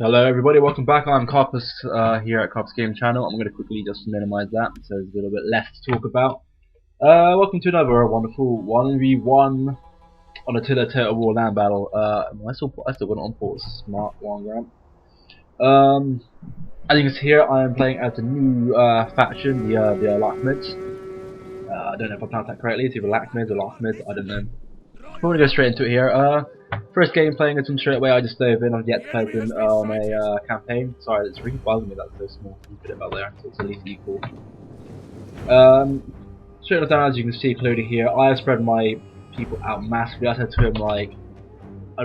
Hello everybody, welcome back. I'm Carpus here at Carpusgamechannel. I'm going to quickly just minimize that so there's a little bit less to talk about. Welcome to another wonderful 1v1 on Attila Total War land battle. I still got it on pause. Smart one gram. As you can see here, I am playing as a new faction, the Lakhmids. I don't know if I pronounced that correctly. It's either Lakhmids or Lakhmids. I don't know. I'm going to go straight into it here. First game playing as them straight away. I just dove in. I've yet to play them on a campaign. Sorry, it's really bugging me that's so small. You put it about there, so it's at least equal. Straight down, as you can see clearly here, I have spread my people out massively. I said to him like, I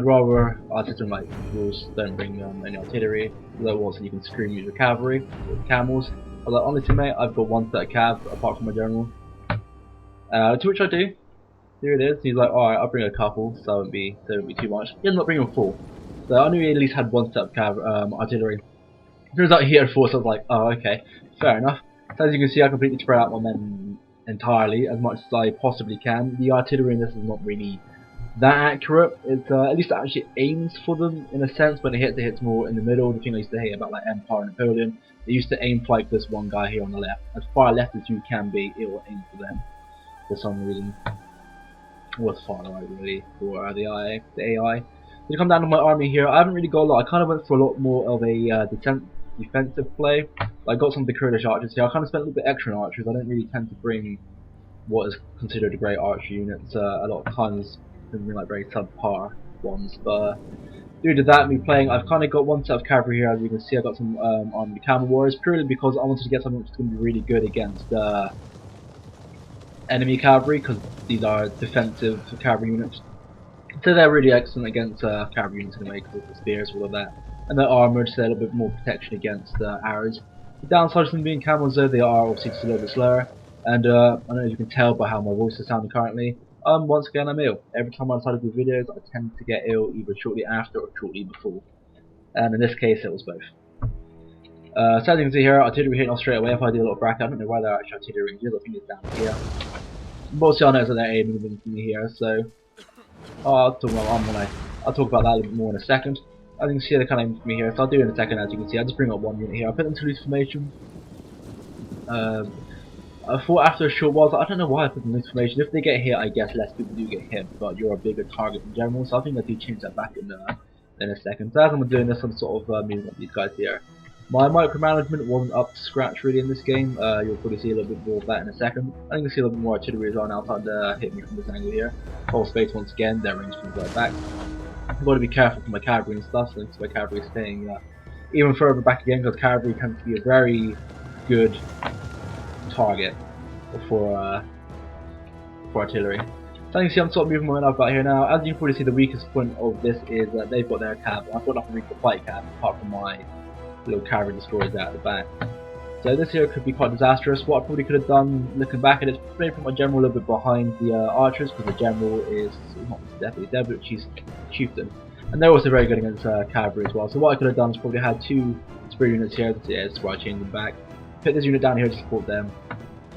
said to him like, rules, don't bring any artillery. Although also you can scream use your cavalry with camels. I was like, honestly mate, I've got one set of cav apart from my general. To which I do. Here it is. He's like, alright, I'll bring a couple, so it won't be too much. He ended up bringing 4. So I knew he at least had one set of artillery. Turns out he had 4, so I was like, oh, okay, fair enough. So as you can see, I completely spread out my men entirely, as much as I possibly can. The artillery in this is not really that accurate. It's at least it actually aims for them in a sense. When it hits more in the middle. The thing I used to hate about like Empire and Napoleon, they used to aim for like this one guy here on the left. As far left as you can be, it will aim for them for some reason. Was far right really for the AI. So to come down to my army here, I haven't really got a lot. I kind of went for a lot more of a defensive play. I got some of the Kurdish archers here. I kind of spent a little bit extra on archers. I don't really tend to bring what is considered a great archer units. A lot of times bring like very subpar ones. But due to that, me playing, I've kind of got one set of cavalry here. As you can see, I got some army camel warriors purely because I wanted to get something that's going to be really good against enemy cavalry, because these are defensive cavalry units. So they're really excellent against cavalry units anyway, because of the spears, all of that. And they're armoured, so they're a little bit more protection against arrows. The downside of them being camels though, they are obviously just a little bit slower. And I don't know if you can tell by how my voice is sounding currently. Once again I'm ill. Every time I decide to do videos, I tend to get ill either shortly after or shortly before. And in this case it was both. So as you can see here, artillery hitting off straight away. If I do a little bracket, I don't know where their actual artillery range is. I think it's down here. Mostly I know that they're aiming them for me here, so I'll talk about that a little bit more in a second. As you can see, they're kind of aiming for me here, so I'll do it in a second. As you can see, I just bring up one unit here. I put them to loose formation. I thought after a short while, I don't know why I put them in loose formation. If they get hit, I guess less people do get hit, but you're a bigger target in general. So I think I do change that back in a second. So as I'm doing this, I'm sort of moving up these guys here. My micromanagement wasn't up to scratch really in this game. You'll probably see a little bit more of that in a second. I think you'll see a little bit more artillery as well now, trying to hit me from this angle here. Whole space once again, their range comes right back. I've got to be careful for my cavalry and stuff, so my cavalry is staying even further back again, because cavalry tends to be a very good target for artillery. So you can see I'm sort of moving my men up about here now. As you can probably see, the weakest point of this is that they've got their cav. I've got nothing really to fight cav apart from my little cavalry destroyers out at the back. So this here could be quite disastrous. What I probably could have done, looking back at it, is maybe put my general a little bit behind the archers, because the general is not definitely dead, but she's chieftain, and they're also very good against cavalry as well. So what I could have done is probably had 2 spear units here. Yeah, that's why I changed them back. Put this unit down here to support them,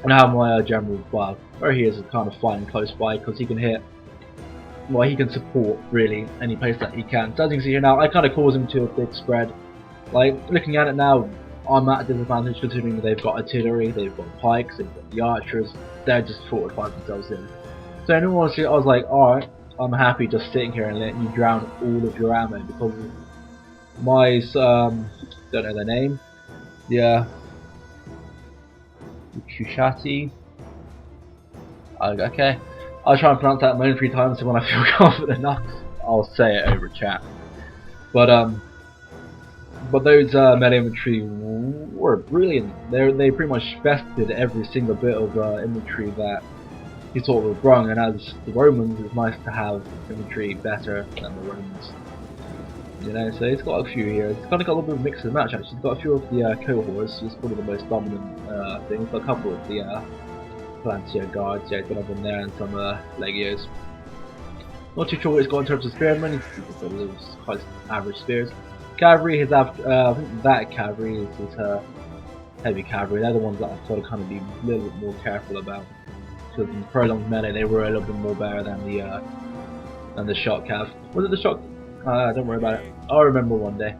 and have my general above, where he is kind of flying close by, because he can hit. Well, he can support really any place that he can. So as you can see here now, I kind of cause him to a big spread. Like, looking at it now, I'm at a disadvantage considering that they've got artillery, they've got pikes, they've got the archers. They're just fortified themselves in. So in all honesty, I was like, alright, I'm happy just sitting here and letting you drown all of your ammo, because my, don't know their name, the Kushati, okay, I'll try and pronounce that a million 3 times, so when I feel confident enough, I'll say it over chat. But those melee infantry were brilliant. They pretty much bested every single bit of infantry that he sort of brung, and as the Romans, it's nice to have infantry better than the Romans. You know, so it's got a few here. It's kind of got a little bit of a mix and match actually. It's got a few of the cohorts, it's probably the most dominant thing. It's got a couple of the Plancia guards, yeah, it's got up in there, and some Legios. Not too sure what it's got in terms of spearmen. It's quite average spears. Cavalry, I think that cavalry is her heavy cavalry. They're the ones that I've got to kind of be a little bit more careful about, because in prolonged melee they were a little bit more better than the shot cav. Was it the shot? Don't worry about it. I'll remember one day.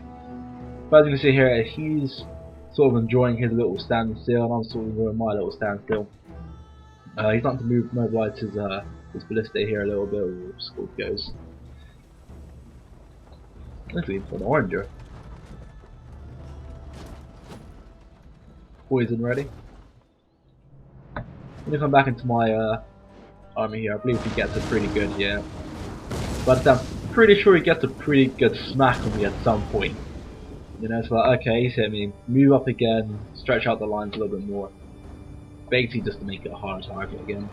But as you can see here, he's sort of enjoying his little standstill, and I'm sort of enjoying my little standstill. He's starting to mobilise his ballista here a little bit, or school goes. Let's leave for an oranger. Poison ready. I'm gonna come back into my army here. I believe he gets a pretty good, yeah. But I'm pretty sure he gets a pretty good smack on me at some point. You know, it's like, okay, he's hit me. Move up again, stretch out the lines a little bit more. Basically just to make it a hard target again.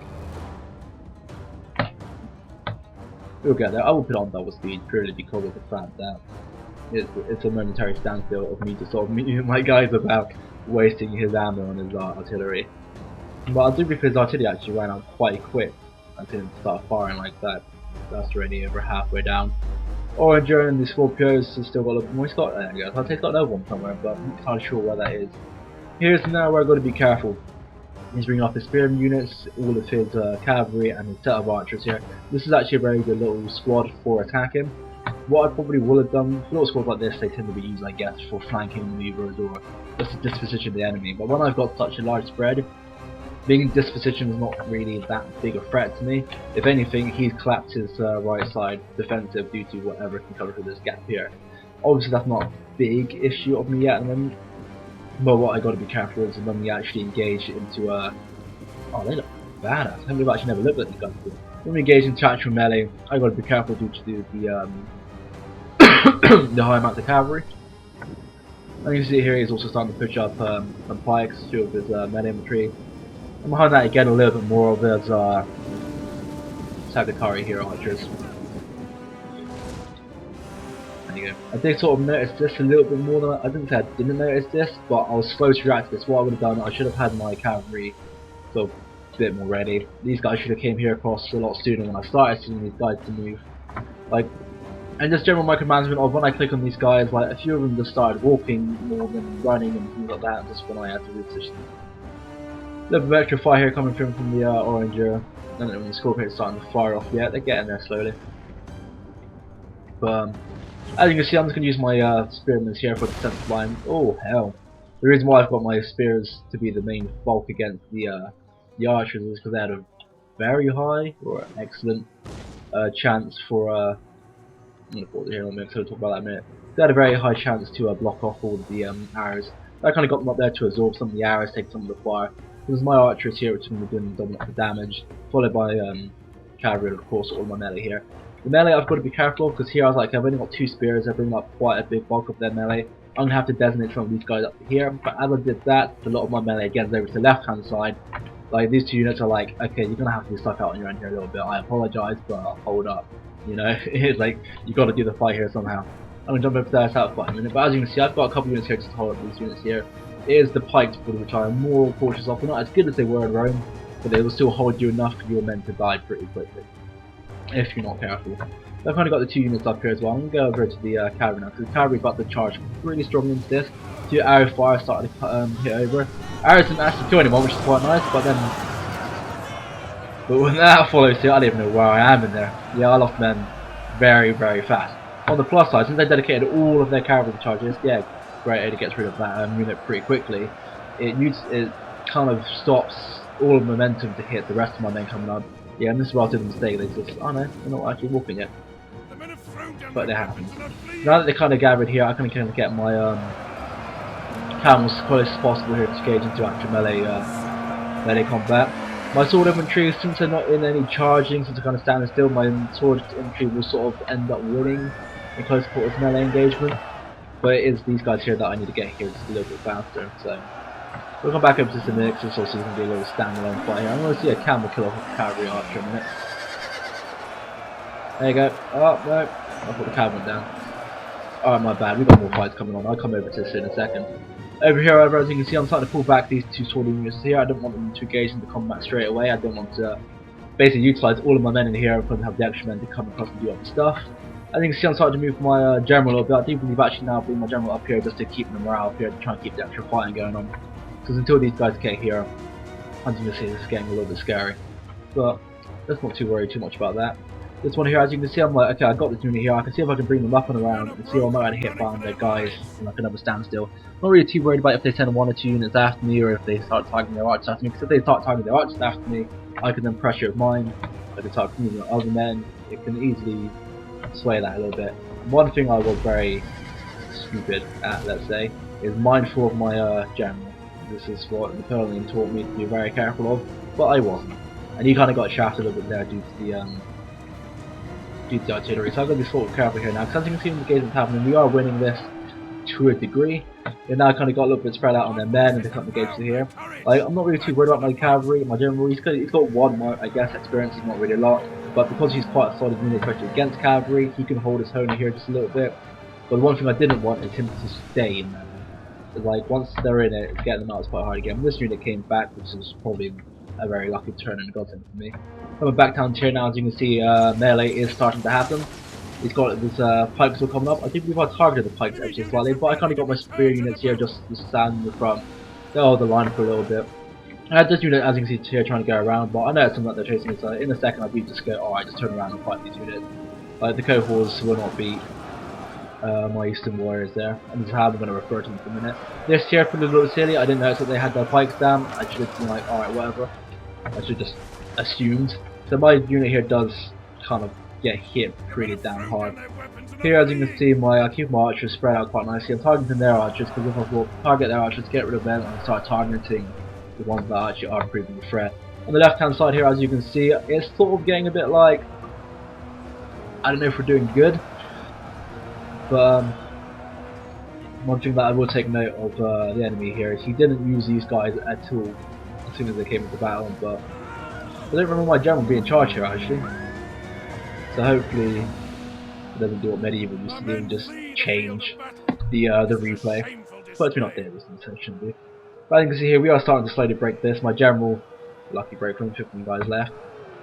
We'll get there. I will put on double speed purely because of the fact that it's a momentary standstill of me to sort of mute my guys about wasting his ammo on his artillery. But I do believe his artillery actually ran out quite quick. I didn't start firing like that. That's already over halfway down. Oranger and the Scorpios has still got a little more. He's got, there we go. I'll take another one somewhere, but I'm not entirely sure where that is. Here's now where I've got to be careful. He's bringing off his spearman units, all of his cavalry, and his set of archers here. This is actually a very good little squad for attacking. What I probably would have done, for little squads like this, they tend to be used, I guess, for flanking maneuvers or just to disposition the enemy. But when I've got such a large spread, being disposition is not really that big a threat to me. If anything, he's collapsed his right side defensive due to whatever can cover through this gap here. Obviously, that's not a big issue of me yet, but what I got to be careful of is when we actually engage into oh, they look badass. I think we've actually never looked at these guns before. When we engage in tactical melee, I got to be careful due to the the high amount of cavalry. And you can see here he's also starting to push up some pikes, two of his melee infantry. And behind that again a little bit more of his Sagakari here archers. There you go. I did sort of notice this a little bit more than I didn't say I didn't notice this, but I was slow to react to this. What I would have done, I should have had my cavalry sort of a bit more ready. These guys should have came here across a lot sooner when I started seeing these guys to move. Like, and just general micromanagement of when I click on these guys, like a few of them just started walking more than running and things like that, just when I had to reposition. A little bit of extra fire here coming from the Oranger. I don't know when the Scorpion's starting to fire off yet, they're getting there slowly. But as you can see, I'm just going to use my spearmen here for the defensive line. Oh hell. The reason why I've got my spears to be the main bulk against the archers is because they had a very high, or excellent, chance for I'm going to pause it here in a minute, so we'll talk about that in a minute. They had a very high chance to block off all of the arrows. That kind of got them up there to absorb some of the arrows, take some of the fire. It was my archers here which are going to be doing dominant the damage, followed by cavalry and of course all my melee here. The melee I've got to be careful of because here I was like, I've only got two spears, I bring up quite a big bulk of their melee. I'm going to have to designate some of these guys up here, but as I did that, a lot of my melee again is over to the left hand side. Like these two units are like, okay, you're going to have to be stuck out on your own here a little bit, I apologise, but hold up. You know, it's like, you got to do the fight here somehow. I'm going to jump over there south for a minute, but as you can see, I've got a couple units here to hold up these units here. It is the piked for which I am more cautious of. They're not as good as they were in Rome, but they will still hold you enough for your men to die pretty quickly, if you're not careful. So I've kind of got the two units up here as well. I'm going to go over to the cavalry now, because the cavalry got the charge really strong into this. Two arrow fire started to hit over. Arrows didn't actually kill anyone, which is quite nice, but when that follows here, I don't even know where I am in there. Yeah, I lost men very, very fast. On the plus side, since they dedicated all of their cavalry charges, yeah, Great Ada gets rid of that unit pretty quickly. It kind of stops all of momentum to hit the rest of my men coming up. Yeah, and this is where I did the mistake. They just, oh no, they're not actually walking yet. But it happens. Now that they kind of gathered here, I can kind of get my camels as close as possible here to engage into actual melee combat. My sword infantry, since they're not in any charging, since they're kind of standing still, my sword infantry will sort of end up winning in close quarters melee engagement. But it is these guys here that I need to get here just a little bit faster. So we'll come back over to some mix, so you can do a little standalone fight here. I'm going to see a camel kill off a cavalry archer in a minute. There you go. Oh no, I thought the cavalry went down. Alright, my bad. We've got more fights coming on. I'll come over to this in a second. Over here, however, as you can see, I'm starting to pull back these two sword units here. I don't want them to engage into combat straight away. I don't want to basically utilise all of my men in here because I have the extra men to come across and do other stuff. As you can see, I'm starting to move my general a little bit. I do believe actually now bring my general up here just to keep the morale up here, to try and keep the extra fighting going on. Because until these guys get here, I'm just going to see this getting a little bit scary. But let's not too worry too much about that. This one here, as you can see, I'm like, okay, I got this unit here. I can see if I can bring them up and around and see if I'm not going to hit by their guys and I can have a standstill. Not really too worried about if they send 1 or 2 units after me or if they start targeting their archers after me. Because if they start targeting their archers after me, I can then pressure with mine. I can start moving with other men. It can easily sway that a little bit. One thing I was very stupid at, let's say, is mindful of my general. This is what Napoleon taught me to be very careful of, but I wasn't. And he kind of got shafted a little bit there due to the artillery. So I've got to be sort of careful here now, because as you can see in the games that's happening, we are winning this to a degree. They've now kind of got a little bit spread out on their men and they cut the gates here. Like, I'm not really too worried about my cavalry. My general, he's got 1 more, I guess, experience, he's not really a lot. But because he's quite a solid unit, especially against cavalry, he can hold his own here just a little bit. But the one thing I didn't want is him to stay in there. Like, once they're in it, getting them out is quite hard again. This unit came back, which is probably a very lucky turn and a godsend for me. Coming back down here now, as you can see, melee is starting to happen. He's got this pikes still coming up. I think we've targeted the pikes actually slightly, but I kind of got my spear units here just to stand in the front. They hold the line for a little bit. I had this unit, as you can see here, trying to go around, but I know it's something that they're chasing, so in a second I do just go, alright, just turn around and fight these units. Like, the cohorts will not beat my Eastern Warriors there, and this is how I'm going to refer to them for a minute. This here put a little silly. I didn't notice that they had their pikes down. I should have been like, alright, whatever. I should just assumed. So my unit here does kind of get hit pretty damn hard. Here, as you can see, I keep my archers spread out quite nicely. I'm targeting their archers because if I will target their archers, get rid of them, and start targeting the ones that actually are proving a threat. On the left hand side here, as you can see, it's sort of getting a bit like, I don't know if we're doing good. But one thing that I will take note of the enemy here is he didn't use these guys at all as soon as they came into battle, but I don't remember my general being in charge here actually. So hopefully it doesn't do what medieval used to do and just change the replay. But we're not there this shouldn't be. But as you can see here, we are starting to slowly break this. My general, lucky break room, 15 guys left.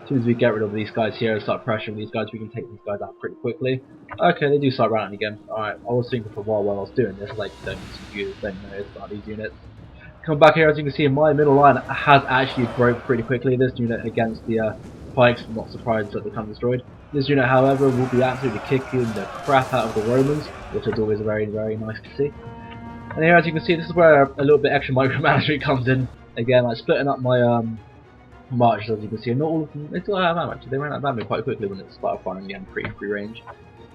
As soon as we get rid of these guys here and start pressuring these guys, we can take these guys out pretty quickly. Okay, they do start running again. Alright, I was thinking for a while I was doing this, like, don't use don't know about these units. Come back here, as you can see, my middle line has actually broke pretty quickly. This unit against the pikes, not surprised that they come destroyed. This unit, however, will be absolutely kicking the crap out of the Romans, which is always very, very nice to see. And here, as you can see, this is where a little bit extra micromanagement comes in. Again, like splitting up my marches, as you can see. Not all of them, they still have ammo actually. They ran out of ammo quite quickly when it started firing again, pretty free range.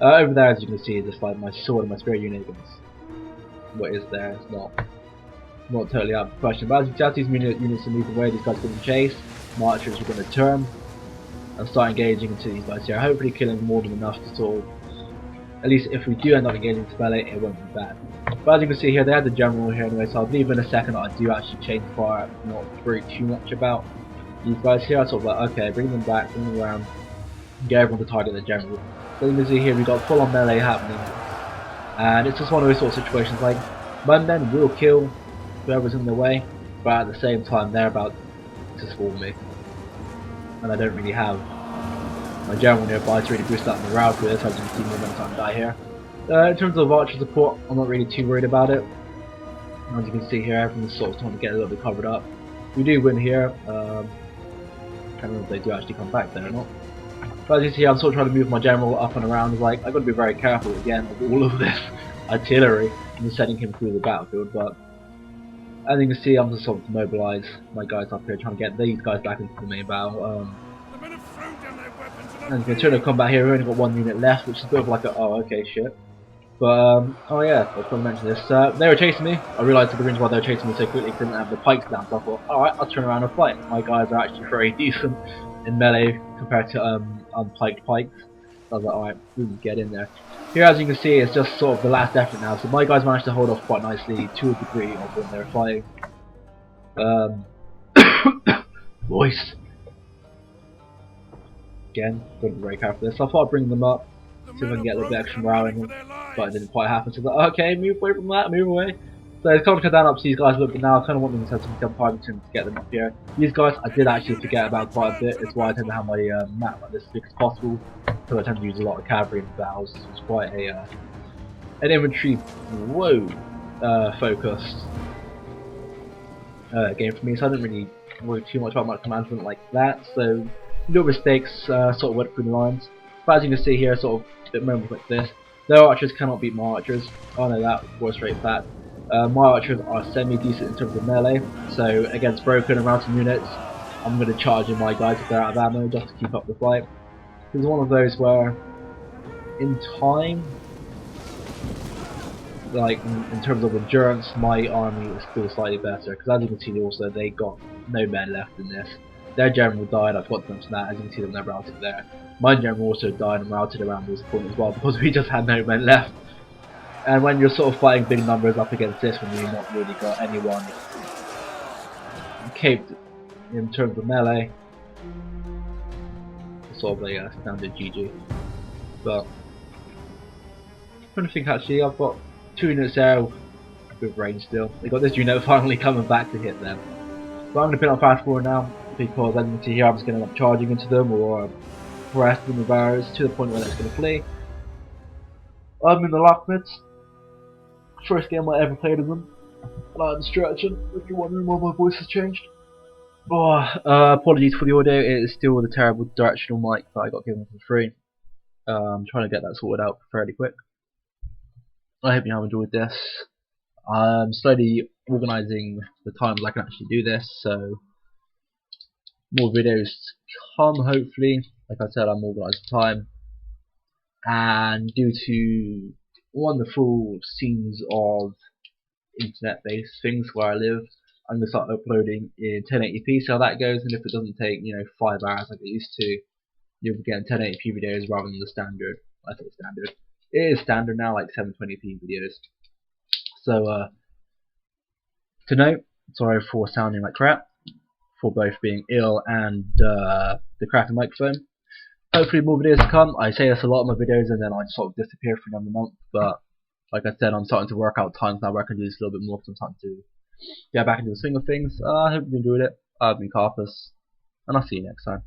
Over there, as you can see, is just like my sword and my spear unit against what is there. It's not totally out of question. But as you can see, these units are moving away. These guys are going to chase. Marchers are going to turn and start engaging into these guys here. Hopefully, killing more than enough to sort of, at least if we do end up engaging to melee, it won't be bad. But as you can see here, they had the general here anyway. So I believe in a second I do actually change fire. Not worry too much about these guys here. I sort of like, okay, bring them back, bring them around, get everyone to target the general. So you can see here, we've got full on melee happening, and it's just one of those sort of situations. Like, my men will kill whoever's in their way, but at the same time, they're about to swarm me, and I don't really have my general nearby to really boost up morale for this. As you can see, more time die here. In terms of archer support, I'm not really too worried about it. As you can see here, everyone's sort of starting to get a little bit covered up. We do win here. I can't remember if they do actually come back there or not. But as you see, I'm sort of trying to move my general up and around. Like, I've got to be very careful again of all of this artillery and sending him through the battlefield. But as you can see, I'm just sort of mobilise my guys up here, trying to get these guys back into the main battle. And you can turn to combat here. We've only got one unit left, which is a bit of like a oh okay shit. But oh yeah, I was going to mention this. They were chasing me. I realised the reason why they were chasing me so quickly because they didn't have the pikes down. So I thought, alright, I'll turn around and fight. My guys are actually very decent in melee compared to unpiked pikes. So I was like, alright, we can get in there. Here, as you can see, it's just sort of the last effort now. So my guys managed to hold off quite nicely to a degree of when they were fighting. Voice. Again, got to be very careful with this. So I thought I'd bring them up, see if I can get a little bit extra morale in them, but it didn't quite happen. So I was like, okay, move away from that, move away. So it's kind of come down up to these guys a little bit now. I kind of want them to have some become targeting to get them up here. These guys I did actually forget about quite a bit. It's why I tend to have my map like this as big as possible, because I tend to use a lot of cavalry in battles. It's quite a an infantry focused game for me, so I didn't really worry too much about my management like that. So little mistakes sort of went through the lines. But as you can see here, sort of bit moments like this. Their archers cannot beat my archers. I know that for a straight fact. My archers are semi-decent in terms of melee, so against broken and routed units, I'm going to charge in my guys if they're out of ammo just to keep up the fight. It's one of those where, in time, like in terms of endurance, my army is still slightly better, because as you can see also they got no men left in this. Their general died, I've got them to that, as you can see them they're routed there. My general also died and routed around this point as well, because we just had no men left. And when you're sort of fighting big numbers up against this, when you've not really got anyone caped in terms of melee, it's sort of a standard GG. But I'm trying to think actually, I've got 2 units there with range still. They got this unit finally coming back to hit them. But I'm going to put on fast forward now, because as you can see here I'm just going to end up charging into them or harass them with arrows to the point where they're just going to flee. I'm in the Lakhmids. First game I ever played in them. And I'm stretching, if you're wondering why my voice has changed. Oh, apologies for the audio, it is still the terrible directional mic that I got given for free. I'm trying to get that sorted out fairly quick. I hope you have enjoyed this. I'm slowly organising the times I can actually do this, so more videos come hopefully. Like I said, I'm organising time, and due to wonderful scenes of internet-based things where I live, I'm going to start uploading in 1080p, see how that goes, and if it doesn't take 5 hours like it used to, you'll be getting 1080p videos rather than the standard. I say standard. It is standard now, like 720p videos. So to note, sorry for sounding like crap, for both being ill and the crappy microphone. Hopefully more videos to come. I say this a lot in my videos and then I sort of disappear for another month, but like I said, I'm starting to work out times now where I can do this a little bit more because I'm starting to get back into the swing of things. I hope you enjoyed it. I've been Carpus, and I'll see you next time.